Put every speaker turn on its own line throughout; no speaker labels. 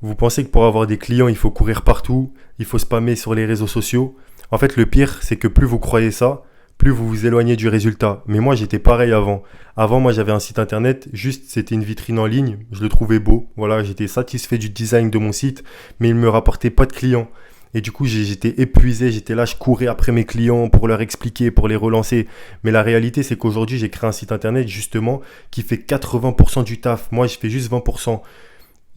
Vous pensez que pour avoir des clients, il faut courir partout, il faut spammer sur les réseaux sociaux. En fait, le pire, c'est que plus vous croyez ça, plus vous vous éloignez du résultat. Mais moi, j'étais pareil avant. Avant, moi, j'avais un site internet, juste c'était une vitrine en ligne, je le trouvais beau. Voilà, j'étais satisfait du design de mon site, mais il ne me rapportait pas de clients. Et du coup, j'étais épuisé, j'étais là, je courais après mes clients pour leur expliquer, pour les relancer. Mais la réalité, c'est qu'aujourd'hui, j'ai créé un site internet justement qui fait 80% du taf. Moi, je fais juste 20%.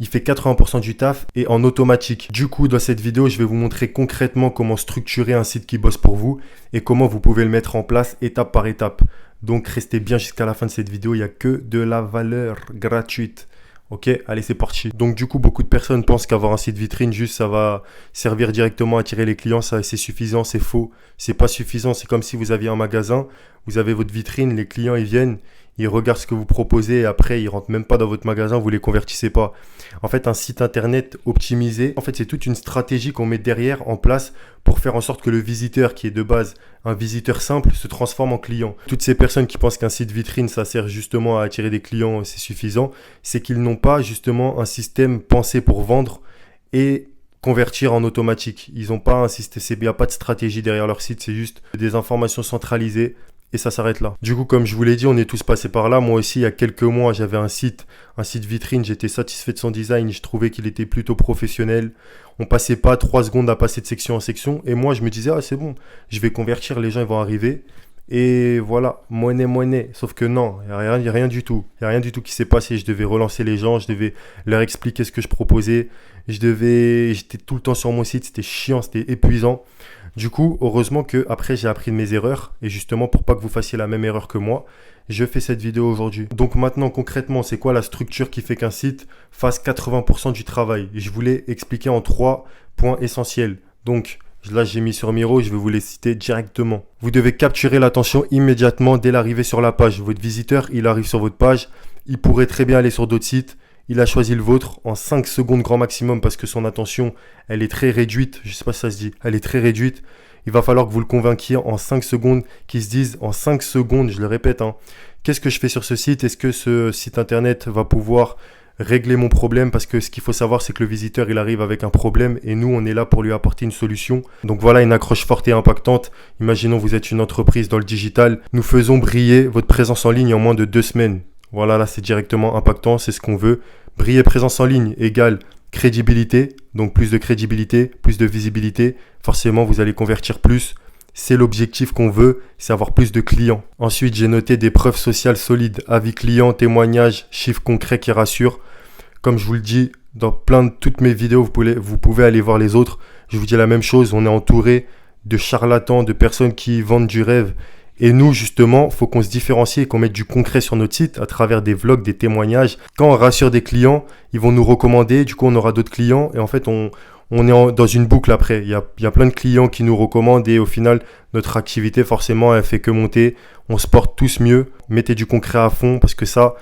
Il fait 80% du taf et en automatique. Du coup, dans cette vidéo, je vais vous montrer concrètement comment structurer un site qui bosse pour vous et comment vous pouvez le mettre en place étape par étape. Donc, restez bien jusqu'à la fin de cette vidéo. Il n'y a que de la valeur gratuite. Ok, allez, c'est parti. Donc, du coup, beaucoup de personnes pensent qu'avoir un site vitrine, juste, ça va servir directement à attirer les clients. Ça, c'est suffisant, c'est faux. C'est pas suffisant. C'est comme si vous aviez un magasin, vous avez votre vitrine, les clients, ils viennent. Ils regardent ce que vous proposez et après, ils rentrent même pas dans votre magasin, vous les convertissez pas. En fait, un site internet optimisé, en fait, c'est toute une stratégie qu'on met derrière en place pour faire en sorte que le visiteur qui est de base un visiteur simple se transforme en client. Toutes ces personnes qui pensent qu'un site vitrine, ça sert justement à attirer des clients, c'est suffisant, c'est qu'ils n'ont pas justement un système pensé pour vendre et convertir en automatique. Ils n'ont pas un système, il n'y a pas de stratégie derrière leur site, c'est juste des informations centralisées. Et ça s'arrête là. Du coup, comme je vous l'ai dit, on est tous passés par là. Moi aussi, il y a quelques mois, j'avais un site vitrine. J'étais satisfait de son design. Je trouvais qu'il était plutôt professionnel. On passait pas 3 secondes à passer de section en section. Et moi, je me disais, ah, c'est bon, je vais convertir, les gens ils vont arriver. Et voilà, monnaie. Sauf que non, il n'y a rien du tout. Il n'y a rien du tout qui s'est passé. Je devais relancer les gens, je devais leur expliquer ce que je proposais. J'étais tout le temps sur mon site. C'était chiant, c'était épuisant. Du coup, heureusement que après j'ai appris de mes erreurs et justement pour pas que vous fassiez la même erreur que moi, je fais cette vidéo aujourd'hui. Donc maintenant concrètement, c'est quoi la structure qui fait qu'un site fasse 80% du travail? Je voulais expliquer en 3 points essentiels. Donc là j'ai mis sur Miro, je vais vous les citer directement. Vous devez capturer l'attention immédiatement dès l'arrivée sur la page. Votre visiteur, il arrive sur votre page, il pourrait très bien aller sur d'autres sites. Il a choisi le vôtre en 5 secondes grand maximum parce que son attention, elle est très réduite. Je ne sais pas si ça se dit. Elle est très réduite. Il va falloir que vous le convainquiez en 5 secondes, qu'il se dise en 5 secondes, je le répète, qu'est-ce que je fais sur ce site? Est-ce que ce site internet va pouvoir régler mon problème? Parce que ce qu'il faut savoir, c'est que le visiteur, il arrive avec un problème et nous, on est là pour lui apporter une solution. Donc voilà, une accroche forte et impactante. Imaginons, vous êtes une entreprise dans le digital. Nous faisons briller votre présence en ligne en moins de 2 semaines. Voilà, là, c'est directement impactant, c'est ce qu'on veut. Briller présence en ligne égale crédibilité, donc plus de crédibilité, plus de visibilité. Forcément, vous allez convertir plus. C'est l'objectif qu'on veut, c'est avoir plus de clients. Ensuite, j'ai noté des preuves sociales solides, avis clients, témoignages, chiffres concrets qui rassurent. Comme je vous le dis, dans toutes mes vidéos, vous pouvez aller voir les autres. Je vous dis la même chose, on est entouré de charlatans, de personnes qui vendent du rêve. Et nous, justement, il faut qu'on se différencie et qu'on mette du concret sur notre site à travers des vlogs, des témoignages. Quand on rassure des clients, ils vont nous recommander. Du coup, on aura d'autres clients. Et en fait, on est dans une boucle après. Il y a plein de clients qui nous recommandent. Et au final, notre activité, forcément, elle fait que monter. On se porte tous mieux. Mettez du concret à fond parce que ça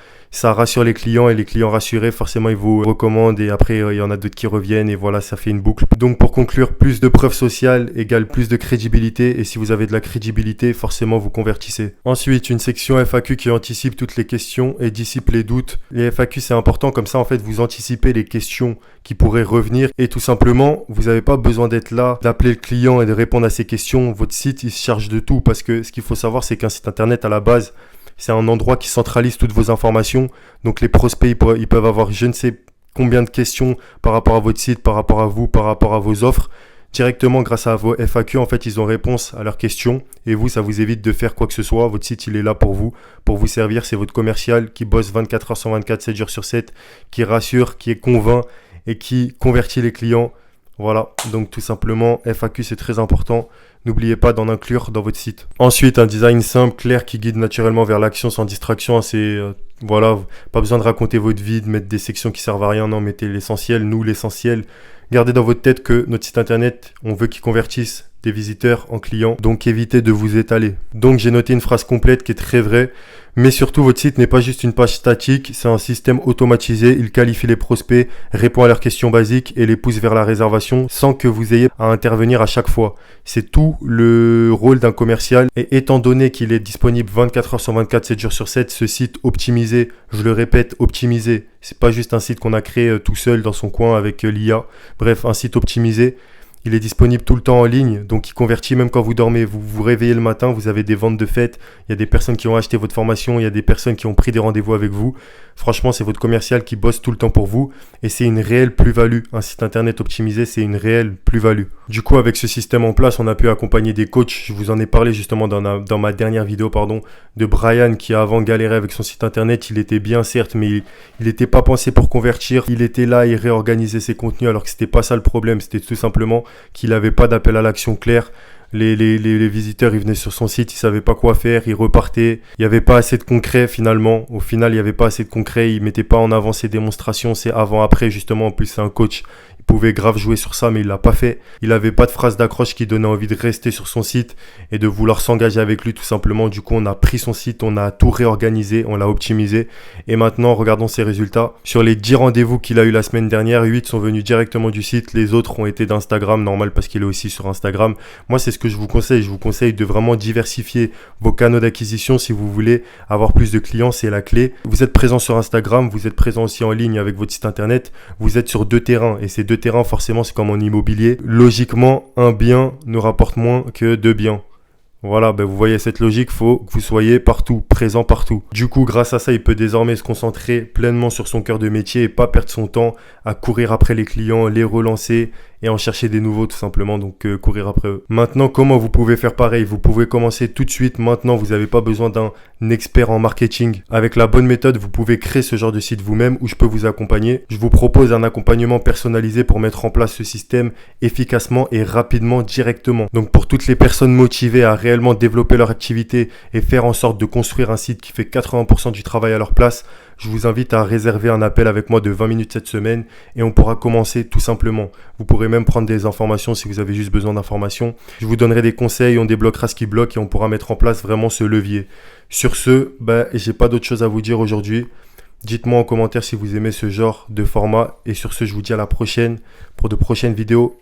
rassure les clients. Et les clients rassurés, forcément, ils vous recommandent. Et après, il y en a d'autres qui reviennent. Et voilà, ça fait une boucle. Donc, pour conclure, plus de preuves sociales égale plus de crédibilité. Et si vous avez de la crédibilité, forcément, vous convertissez. Ensuite, une section FAQ qui anticipe toutes les questions et dissipe les doutes. Les FAQ, c'est important. Comme ça, en fait, vous anticipez les questions qui pourraient revenir. Et tout simplement, vous n'avez pas besoin d'être là, d'appeler le client et de répondre à ses questions. Votre site, il se charge de tout. Parce que ce qu'il faut savoir, c'est qu'un site internet, à la base, c'est un endroit qui centralise toutes vos informations. Donc les prospects, ils peuvent avoir je ne sais combien de questions par rapport à votre site, par rapport à vous, par rapport à vos offres. Directement, grâce à vos FAQ, en fait, ils ont réponse à leurs questions. Et vous, ça vous évite de faire quoi que ce soit. Votre site, il est là pour vous servir. C'est votre commercial qui bosse 24 heures sur 24, 7 jours sur 7, qui rassure, qui est convainc et qui convertit les clients. Voilà, donc tout simplement, FAQ, c'est très important. N'oubliez pas d'en inclure dans votre site. Ensuite, un design simple, clair, qui guide naturellement vers l'action sans distraction. C'est, voilà, pas besoin de raconter votre vie, de mettre des sections qui servent à rien. Non, mettez l'essentiel. Nous, l'essentiel. Gardez dans votre tête que notre site internet, on veut qu'il convertisse. des visiteurs en clients, donc évitez de vous étaler. Donc j'ai noté une phrase complète qui est très vraie, mais surtout votre site n'est pas juste une page statique, c'est un système automatisé, il qualifie les prospects, répond à leurs questions basiques et les pousse vers la réservation sans que vous ayez à intervenir à chaque fois. C'est tout le rôle d'un commercial et étant donné qu'il est disponible 24 heures sur 24, 7 jours sur 7, ce site optimisé, je le répète, optimisé, c'est pas juste un site qu'on a créé tout seul dans son coin avec l'IA, bref, un site optimisé. Il est disponible tout le temps en ligne, donc il convertit même quand vous dormez. Vous vous réveillez le matin, vous avez des ventes de fête, il y a des personnes qui ont acheté votre formation, il y a des personnes qui ont pris des rendez-vous avec vous. Franchement, c'est votre commercial qui bosse tout le temps pour vous et c'est une réelle plus-value. Un site internet optimisé, c'est une réelle plus-value. Du coup, avec ce système en place, on a pu accompagner des coachs. Je vous en ai parlé justement dans ma dernière vidéo, de Brian qui avant galérait avec son site internet. Il était bien certes, mais il n'était pas pensé pour convertir. Il était là, il réorganisait ses contenus alors que c'était pas ça le problème. C'était tout simplement qu'il n'avait pas d'appel à l'action clair. Les visiteurs, ils venaient sur son site, ils savaient pas quoi faire, ils repartaient. Il n'y avait pas assez de concret finalement. Au final, il n'y avait pas assez de concret. Il mettait pas en avant ses démonstrations. C'est avant-après justement. En plus, c'est un coach. Il pouvait grave jouer sur ça, mais il l'a pas fait. Il avait pas de phrase d'accroche qui donnait envie de rester sur son site et de vouloir s'engager avec lui tout simplement. Du coup, on a pris son site, on a tout réorganisé, on l'a optimisé. Et maintenant, regardons ses résultats. Sur les 10 rendez-vous qu'il a eu la semaine dernière, 8 sont venus directement du site. Les autres ont été d'Instagram, normal parce qu'il est aussi sur Instagram. Moi, c'est ce que je vous conseille. Je vous conseille de vraiment diversifier vos canaux d'acquisition si vous voulez avoir plus de clients. C'est la clé. Vous êtes présent sur Instagram, vous êtes présent aussi en ligne avec votre site internet. Vous êtes sur 2 terrains et ces 2 terrains, forcément, c'est comme en immobilier. Logiquement, un bien ne rapporte moins que 2 biens. Voilà, vous voyez cette logique, faut que vous soyez partout, présent partout. Du coup, grâce à ça, il peut désormais se concentrer pleinement sur son cœur de métier et pas perdre son temps à courir après les clients, les relancer et en chercher des nouveaux tout simplement, donc courir après eux. Maintenant, comment vous pouvez faire pareil? Vous pouvez commencer tout de suite, maintenant, vous n'avez pas besoin d'un expert en marketing. Avec la bonne méthode, vous pouvez créer ce genre de site vous-même où je peux vous accompagner. Je vous propose un accompagnement personnalisé pour mettre en place ce système efficacement et rapidement, directement. Donc pour toutes les personnes motivées à réellement développer leur activité et faire en sorte de construire un site qui fait 80% du travail à leur place, je vous invite à réserver un appel avec moi de 20 minutes cette semaine et on pourra commencer tout simplement. Vous pourrez même prendre des informations si vous avez juste besoin d'informations. Je vous donnerai des conseils, on débloquera ce qui bloque et on pourra mettre en place vraiment ce levier. Sur ce, j'ai pas d'autre chose à vous dire aujourd'hui. Dites-moi en commentaire si vous aimez ce genre de format et sur ce, je vous dis à la prochaine pour de prochaines vidéos.